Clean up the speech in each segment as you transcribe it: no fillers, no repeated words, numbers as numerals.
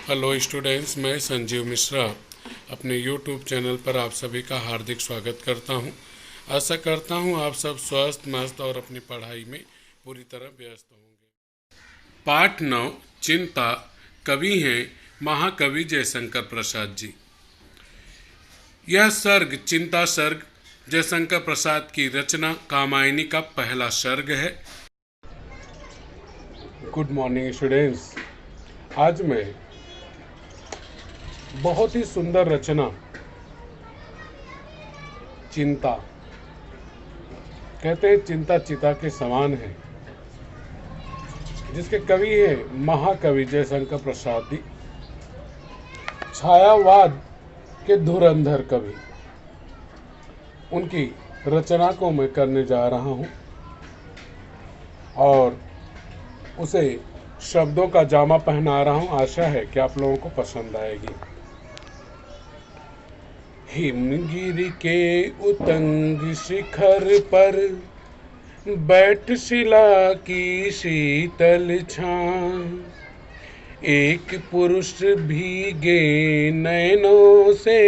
Hello students, मैं संजीव मिश्रा अपने YouTube channel पर आप सभी का हार्दिक स्वागत करता हूं। आशा करता हूं आप सब स्वस्थ मस्त और अपनी पढ़ाई में पूरी तरह व्यस्त होंगे। पाठ 9 चिंता। कवि हैं महाकवि जयशंकर प्रसाद जी। यह सर्ग चिंता सर्ग जयशंकर प्रसाद की रचना कामायनी का पहला सर्ग है। Good morning students. आज मैं बहुत ही सुंदर रचना चिंता, कहते हैं चिंता चिता के समान है, जिसके कवि हैं महाकवि जयशंकर प्रसाद जी, छायावाद के धुरंधर कवि। उनकी रचना को मैं करने जा रहा हूं और उसे शब्दों का जामा पहना रहा हूं। आशा है कि आप लोगों को पसंद आएगी। हिमगिरी के उतंग शिखर पर बैठ शिला की शीतल छां, एक पुरुष भीगे नैनों से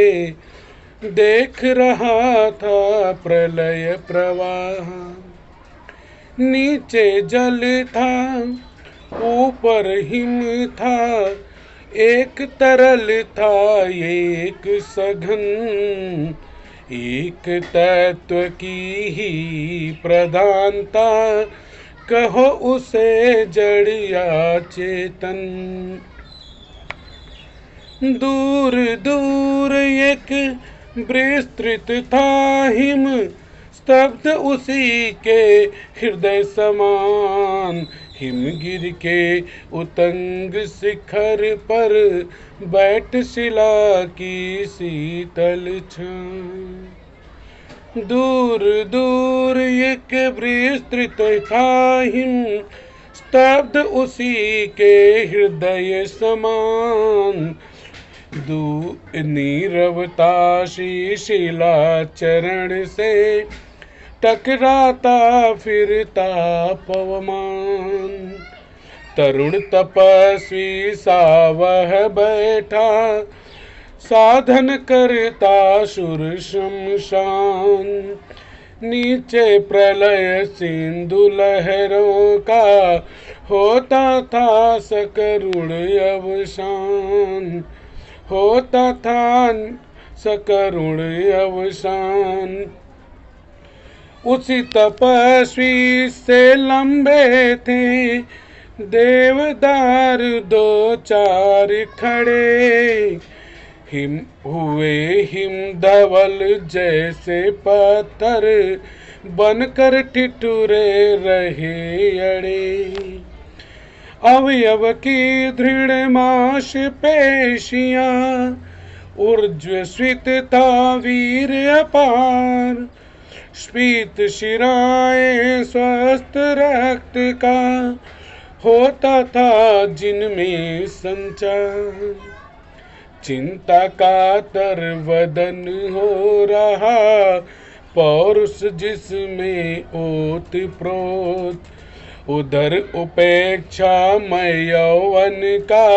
देख रहा था प्रलय प्रवाह। नीचे जल था, ऊपर हिम था, एक तरल था एक सघन, एक तत्व की ही प्रधानता, कहो उसे जड़ या चेतन। दूर दूर एक विस्तृत था हिम, स्तब्ध उसी के हृदय समान। हिमगिर के उतंग शिखर पर बैठ शिला की शीतल छां। दूर दूर एक विस्तृत था हिम, स्तब्ध उसी के हृदय समान। नीरवता शिला चरण से टकराता फिरता पवमान। तरुण तपस्वी सा वह बैठा, साधन करता शुर शमशान। नीचे प्रलय सिंधु लहरों का होता था सकरुण अवसान, होता था सकरुण अवसान। उसी तपस्वी से लंबे थे देवदार दो चार खड़े, हिम हुए हिम धवल जैसे पत्थर, बनकर ठिठुरे रहे अड़े। अवयव की दृढ़ मांसपेशियां, ऊर्ध्वस्वित था वीर अपार। स्फीत शिराएं स्वस्थ रक्त का होता था जिनमें संचार। चिंता का तर वदन हो रहा, पौरुष जिसमें ओत प्रोत। उधर उपेक्षा मय यौवन का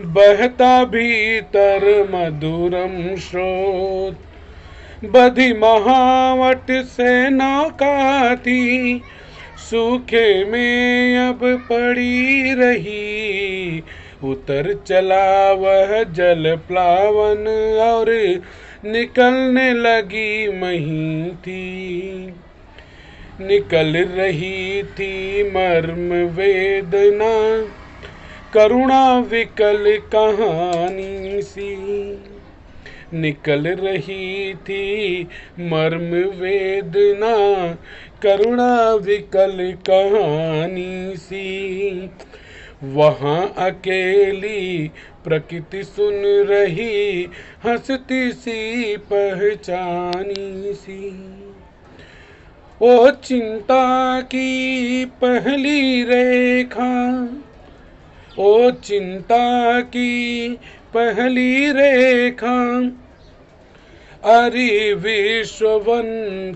बहता भीतर मधुरम स्रोत। बधी महावट से नौका थी, सूखे में अब पड़ी रही। उतर चला वह जल प्लावन और निकलने लगी मही थी। निकल रही थी मर्म वेदना, करुणा विकल कहानी सी। निकल रही थी मर्म वेदना, करुणा विकल कहानी सी। वहाँ अकेली प्रकृति सुन रही, हंसती सी पहचानी सी। ओ चिंता की पहली रेखा, ओ चिंता की पहली रेखा, अरे विश्ववन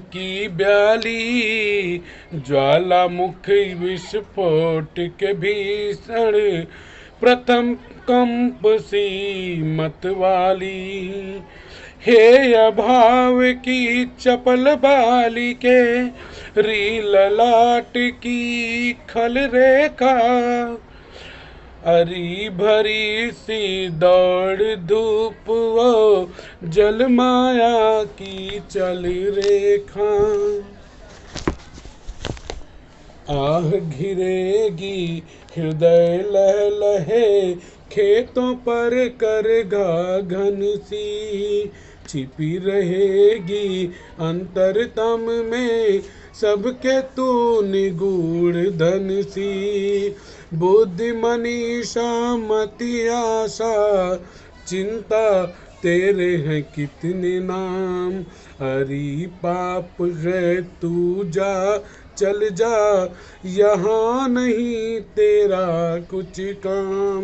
की ब्याली। ज्वालामुखी विस्फोट के भीषण प्रथम कंप सी मत वाली, हे अभाव की चपल बाली के, री ललाट की खल रेखा, हरी भरी सी दौड़ धूप वो, जल माया की चल रेखा। आह घिरेगी हृदय लह लहे, खेतों पर करघा घन सी, छिपी रहेगी अंतरतम में सबके तू निगूढ़ धन सी। बुद्धि मनीषा मति आशा, चिंता तेरे हैं कितने नाम, हरि पाप है तू जा चल जा, यहाँ नहीं तेरा कुछ काम।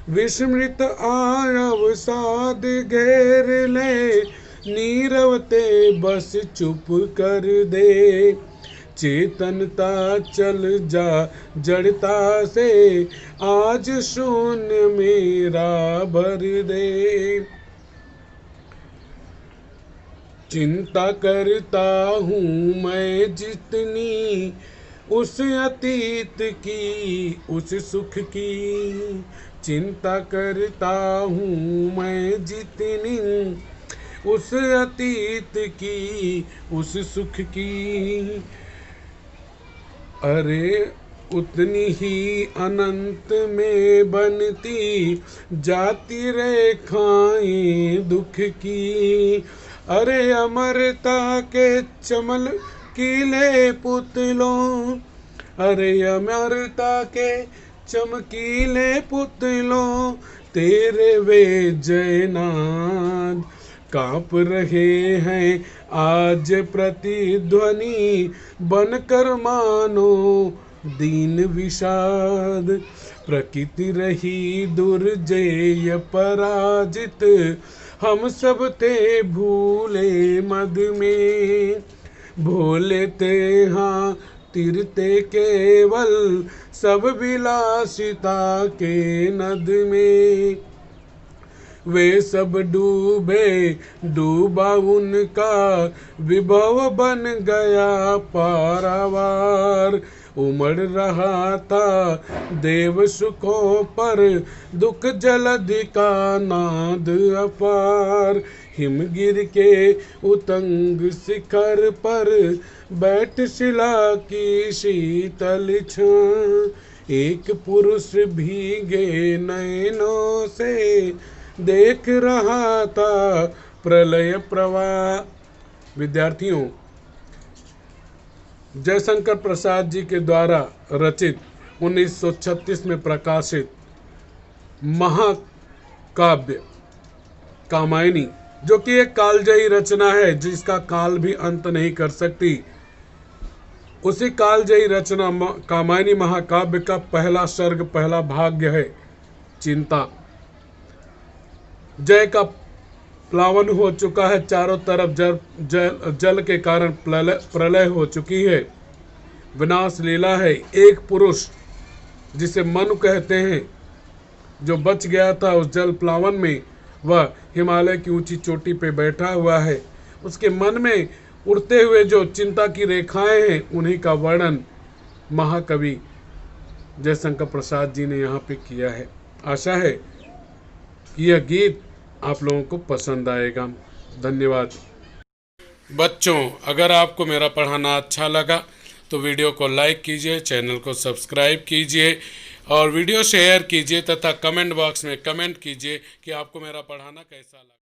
विस्मृत आयव साध घेर ले, नीरवते बस चुप कर दे, चेतनता चल जा जड़ता से, आज शून्य मेरा भर दे। चिंता करता हूँ मैं जितनी, उस अतीत की उस सुख की, चिंता करता हूँ मैं जितनी, उस अतीत की उस सुख की, अरे उतनी ही अनंत में बनती जाती रेखाएं दुख की, अरे अमरता के चमल कीले पुतलों, अरे अमरता के चमकीले पुतलों, तेरे वे जयनाद कांप रहे हैं आज प्रतिध्वनि, बनकर मानो दीन विषाद। प्रकृति रही दुर्जय पराजित, हम सब थे भूले मद में, भोले थे हाँ तिरते केवल, सब विलासिता के नद में। वे सब डूबे डूबा उनका विभव बन गया पारावार, उमड़ रहा था देव सुखों पर दुख जलधि का नाद अपार। हिमगिर के उतंग शिखर पर बैठ शिला की शीतल छां, एक पुरुष भीगे नयनों से देख रहा था प्रलय प्रवाह। विद्यार्थियों, जयशंकर प्रसाद जी के द्वारा रचित 1936 में प्रकाशित महाकाव्य कामायनी, जो कि एक कालजयी रचना है जिसका काल भी अंत नहीं कर सकती, उसी कालजयी रचना कामायनी महाकाव्य का पहला सर्ग पहला भाग्य है चिंता। जय का प्लावन हो चुका है, चारों तरफ जल के कारण प्रलय हो चुकी है, विनाश लीला है। एक पुरुष जिसे मनु कहते हैं, जो बच गया था उस जल प्लावन में, वह हिमालय की ऊंची चोटी पे बैठा हुआ है। उसके मन में उड़ते हुए जो चिंता की रेखाएं हैं, उन्हीं का वर्णन महाकवि जयशंकर प्रसाद जी ने यहाँ पे किया है। आशा है कि यह गीत आप लोगों को पसंद आएगा। धन्यवाद। बच्चों, अगर आपको मेरा पढ़ाना अच्छा लगा तो वीडियो को लाइक कीजिए, चैनल को सब्सक्राइब कीजिए और वीडियो शेयर कीजिए तथा कमेंट बॉक्स में कमेंट कीजिए कि आपको मेरा पढ़ाना कैसा लगा।